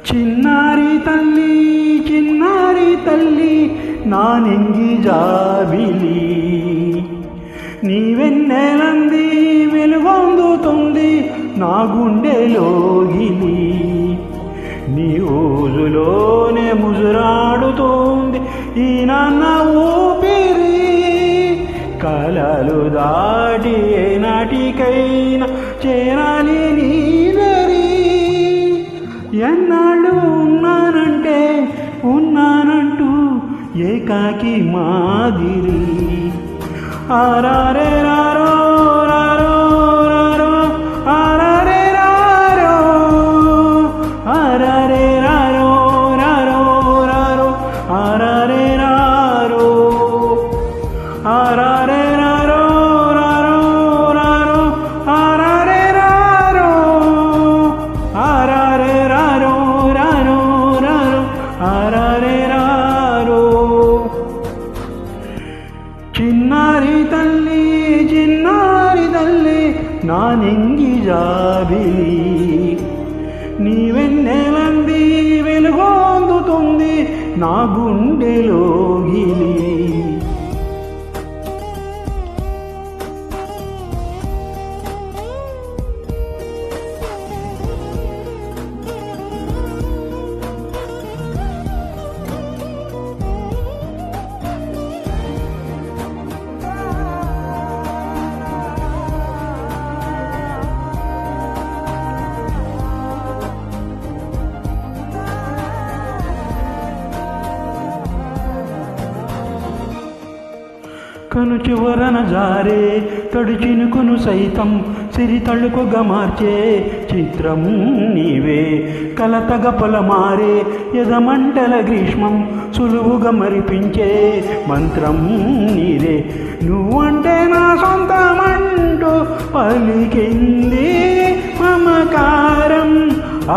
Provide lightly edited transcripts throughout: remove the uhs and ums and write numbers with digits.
చిన్నారి తల్లి నా నింగి జాబిలి నీవెన్నెలంది వెలుగొందుతుంది నా గుండెలోగిలి నీ ఊజులోనే ముజురాడుతోంది ఈ నాన్న ఊపిరి కాలాలు దాటి ఏనాటికైనా చేరాలి నీ దరి ఎన్నాళ్ళు ఉన్నానంటూ ఏకాకి మాదిరి ఆరారే రారో రారో రారో ఆరారే రారో ఆరారే రారో రారో రారో ఆరారే రారో ఆరారే రారో రారో రారో ఆరారే రారో ఆరారే రారో రారో రారో ఆరారే రారో చిన్నారి తల్లి నా నింగి జాబిలి నీవెన్నెలంది వెలుగొందుతుంది నా గుండెలోగిలి కను చివరన జారే తడు చినుకును సైతం సిరి తళుకుగా మార్చే చిత్రం నీవే కలతగ పొలమారే యదమంటల గ్రీష్మం సులువుగా మరిపించే మంత్రం నీదే నువ్వంటే నా సొంతమంటూ పలికింది మమకారం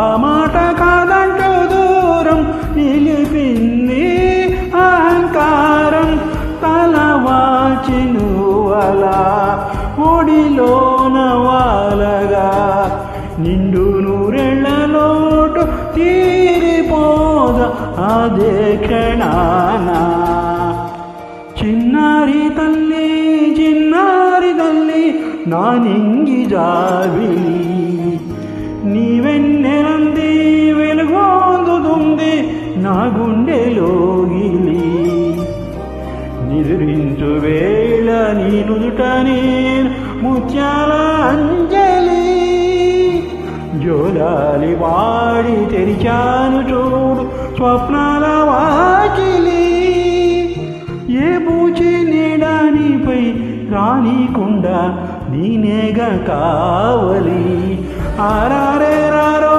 ఆ మాట కాదంటూ దూరం నిలిపింది అహంకారం తలవాచినువలా ఒడిలోన వాలగా నిండు నూరెళ్ళలోటు తీరిపోద అదే క్షణాన చిన్నారి తల్లి నా నింగి జాబిలి నీవెన్నెలంది వెలుగొందుతుంది నా గుండెలోగిలి నిదురించు వేళ నీ నుదుట నేను ముత్యాల అంజలి జోలాలి వాడి తెరిచాను చూడు స్వప్నాల వాకిలి ఏ బూచి నీడానిపై రానికుండా నేనేగా కావలి ఆరారే రారో